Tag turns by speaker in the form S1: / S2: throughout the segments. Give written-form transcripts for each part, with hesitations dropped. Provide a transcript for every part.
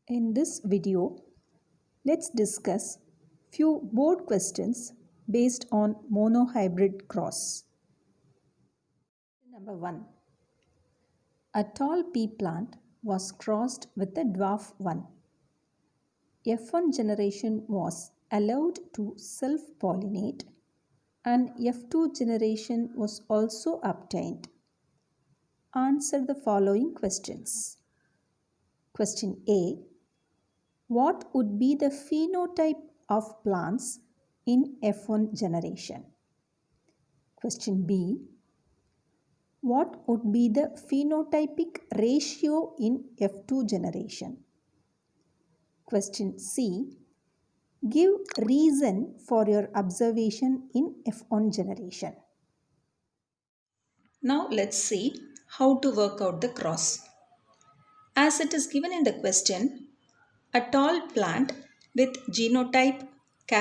S1: In this video, let's discuss few board questions based on monohybrid cross. Number 1. A tall pea plant was crossed with a dwarf one. F1 generation was allowed to self-pollinate and F2 generation was also obtained. Answer the following questions. Question A. What would be the phenotype of plants in F1 generation? Question B. What would be the phenotypic ratio in F2 generation? Question C. Give reason for your observation in F1 generation.
S2: Now let's see how to work out the cross. As it is given in the question, a tall plant with genotype T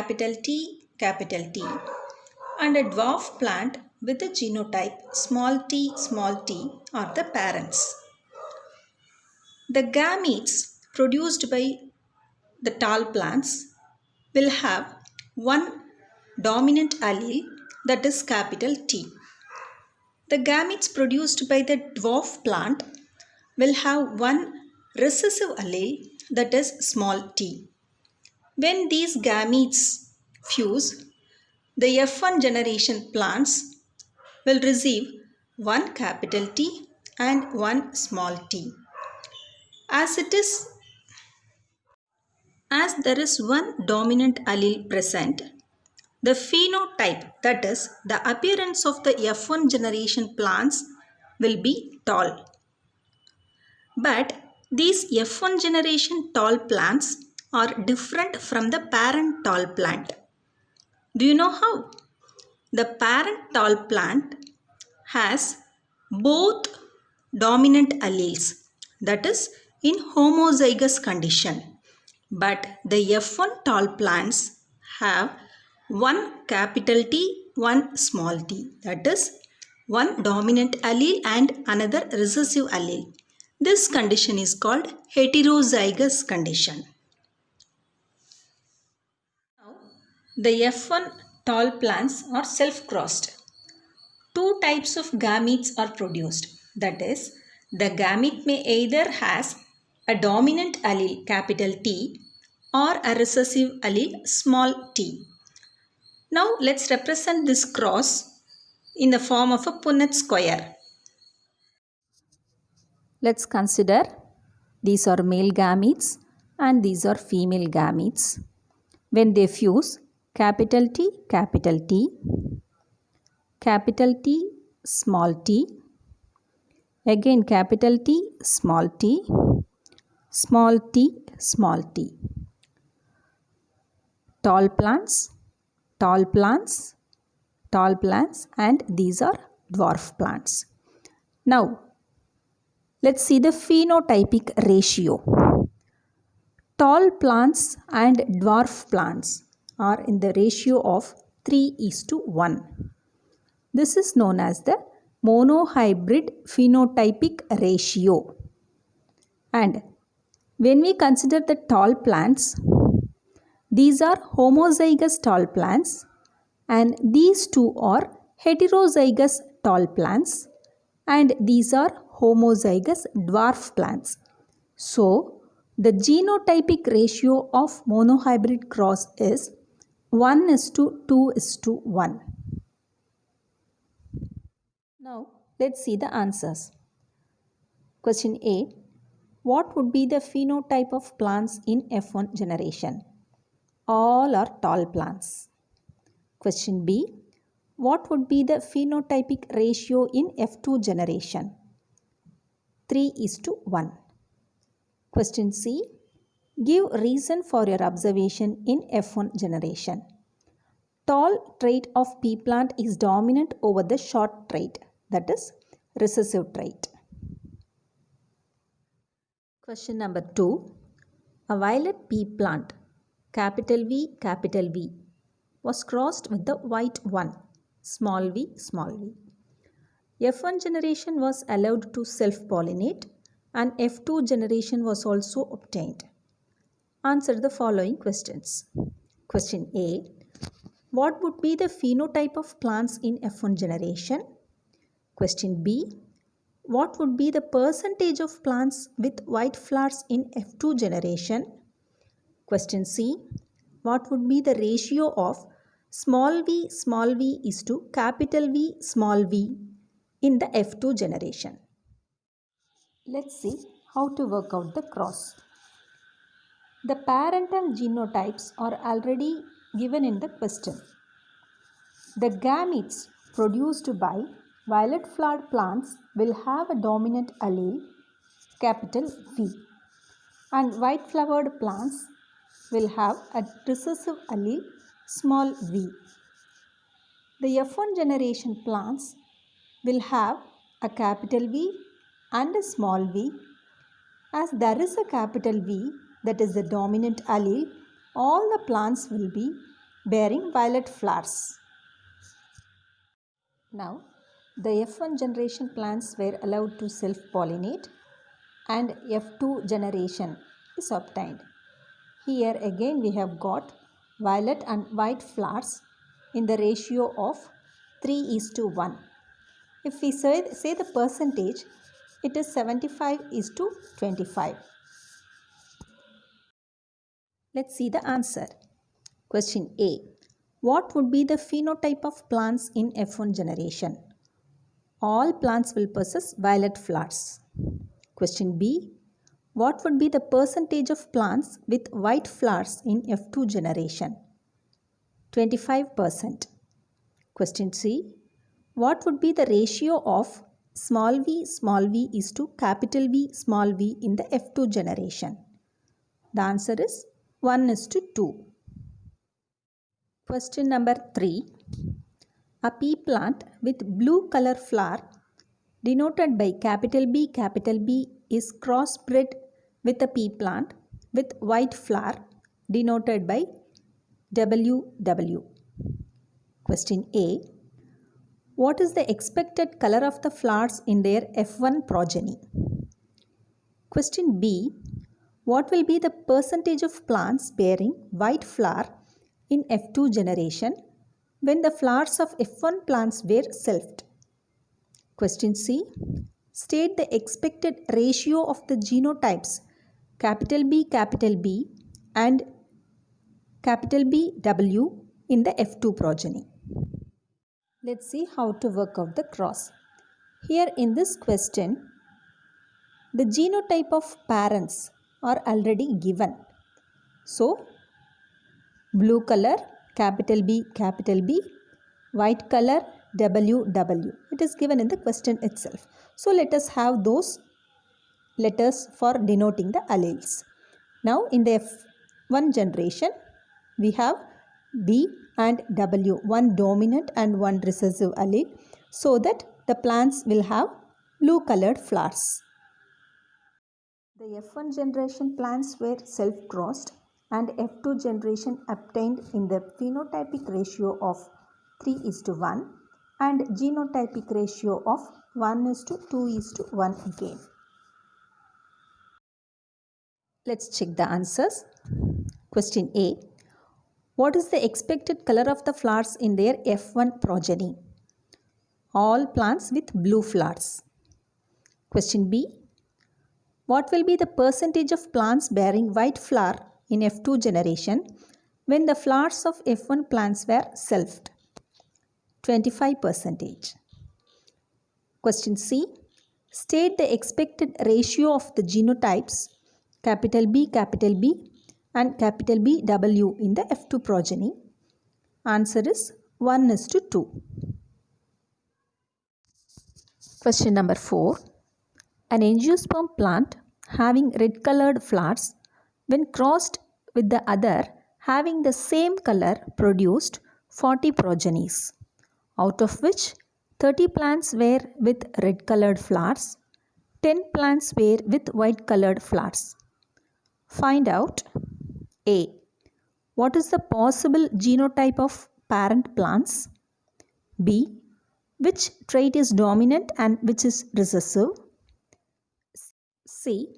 S2: and a dwarf plant with a genotype t are the parents. The gametes produced by the tall plants will have one dominant allele, that is T. The gametes produced by the dwarf plant will have one recessive allele, that is small t. When these gametes fuse, the F1 generation plants will receive one T and one small t. As there is one dominant allele present, the phenotype, that is the appearance of the F1 generation plants, will be tall. But these F1 generation tall plants are different from the parent tall plant. Do you know how? The parent tall plant has both dominant alleles, that is in homozygous condition. But the F1 tall plants have one T, one small t, that is one dominant allele and another recessive allele. This condition is called heterozygous condition. Now, the F1 tall plants are self-crossed. Two types of gametes are produced. That is, the gamete may either has a dominant allele T or a recessive allele small t. Now, let's represent this cross in the form of a Punnett square.
S1: Let's consider these are male gametes and these are female gametes. When they fuse, capital T, small t, again capital T, small t, small t, small t. Tall plants, and these are dwarf plants. Now, let's see the phenotypic ratio. Tall plants and dwarf plants are in the ratio of 3:1. This is known as the monohybrid phenotypic ratio. And when we consider the tall plants, these are homozygous tall plants and these two are heterozygous tall plants and these are homozygous dwarf plants. So, the genotypic ratio of monohybrid cross is 1:2:1. Now, let's see the answers. Question A. What would be the phenotype of plants in F1 generation? All are tall plants. Question B. What would be the phenotypic ratio in F2 generation? 3:1. Question C. Give reason for your observation in F1 generation. Tall trait of pea plant is dominant over the short trait, that is recessive trait. Question number 2. A violet pea plant, capital V, was crossed with the white one, small v. F1 generation was allowed to self-pollinate and F2 generation was also obtained. Answer the following questions. Question A. What would be the phenotype of plants in F1 generation? Question B. What would be the percentage of plants with white flowers in F2 generation? Question C. What would be the ratio of small v is to capital V small v in the F2 generation? Let's see how to work out the cross. The parental genotypes are already given in the question. The gametes produced by violet flowered plants will have a dominant allele capital V, and white flowered plants will have a recessive allele small v. The F1 generation plants will have a capital V and a small v. As there is a capital V, that is the dominant allele, all the plants will be bearing violet flowers. Now, the F1 generation plants were allowed to self-pollinate and F2 generation is obtained. Here again we have got violet and white flowers in the ratio of 3:1. If we say the percentage, it is 75:25. Let's see the answer. Question A. What would be the phenotype of plants in F1 generation? All plants will possess violet flowers. Question B. What would be the percentage of plants with white flowers in F2 generation? 25%. Question C. What would be the ratio of small v is to capital V small v in the F2 generation? The answer is 1:2. Question number 3. A pea plant with blue color flower denoted by capital B is crossbred with a pea plant with white flower denoted by WW. Question A. What is the expected color of the flowers in their F1 progeny? Question B. What will be the percentage of plants bearing white flower in F2 generation when the flowers of F1 plants were selfed? Question C. State the expected ratio of the genotypes capital B and capital BW in the F2 progeny. Let's see how to work out the cross. Here in this question, the genotype of parents are already given. So, blue color capital B, white color WW. It is given in the question itself. So, let us have those letters for denoting the alleles. Now, in the F1 generation, we have B and W, one dominant and one recessive allele, so that the plants will have blue colored flowers. The F1 generation plants were self-crossed and F2 generation obtained in the phenotypic ratio of 3:1 and genotypic ratio of 1:2:1 again. Let's check the answers. Question A. What is the expected color of the flowers in their F1 progeny? All plants with blue flowers. Question B. What will be the percentage of plants bearing white flower in F2 generation when the flowers of F1 plants were selfed? 25%. Question C. State the expected ratio of the genotypes capital B and capital BW in the F2 progeny. Answer is 1:2. Question number 4. An angiosperm plant having red colored flowers when crossed with the other having the same color produced 40 progenies, out of which 30 plants were with red colored flowers, 10 plants were with white colored flowers. Find out A. What is the possible genotype of parent plants? B. Which trait is dominant and which is recessive? C.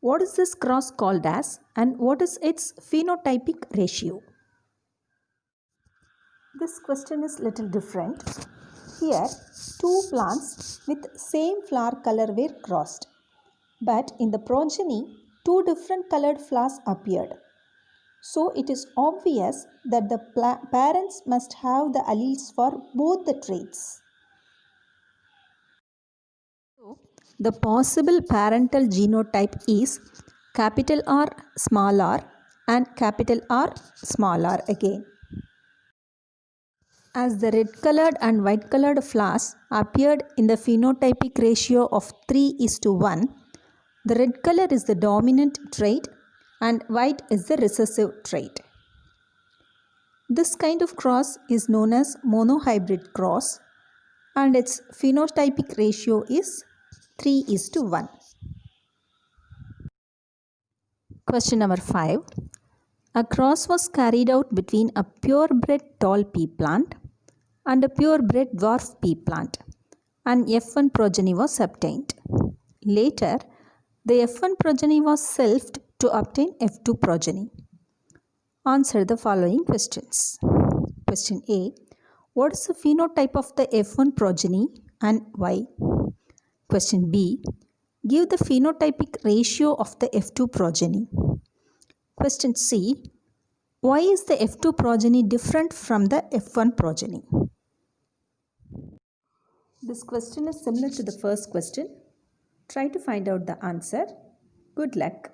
S1: What is this cross called as and what is its phenotypic ratio? This question is little different. Here, two plants with same flower color were crossed, but in the progeny, two different colored flowers appeared. So it is obvious that the parents must have the alleles for both the traits. So, the possible parental genotype is capital R, small r and capital R, small r again. As the red colored and white colored flowers appeared in the phenotypic ratio of 3:1, the red color is the dominant trait and white is the recessive trait. This kind of cross is known as monohybrid cross and its phenotypic ratio is 3:1. Question number 5. A cross was carried out between a purebred tall pea plant and a purebred dwarf pea plant, and F1 progeny was obtained. Later, the F1 progeny was selfed to obtain F2 progeny. Answer the following questions. Question A. What is the phenotype of the F1 progeny and why? Question B. Give the phenotypic ratio of the F2 progeny. Question C. Why is the F2 progeny different from the F1 progeny? This question is similar to the first question. Try to find out the answer. Good luck.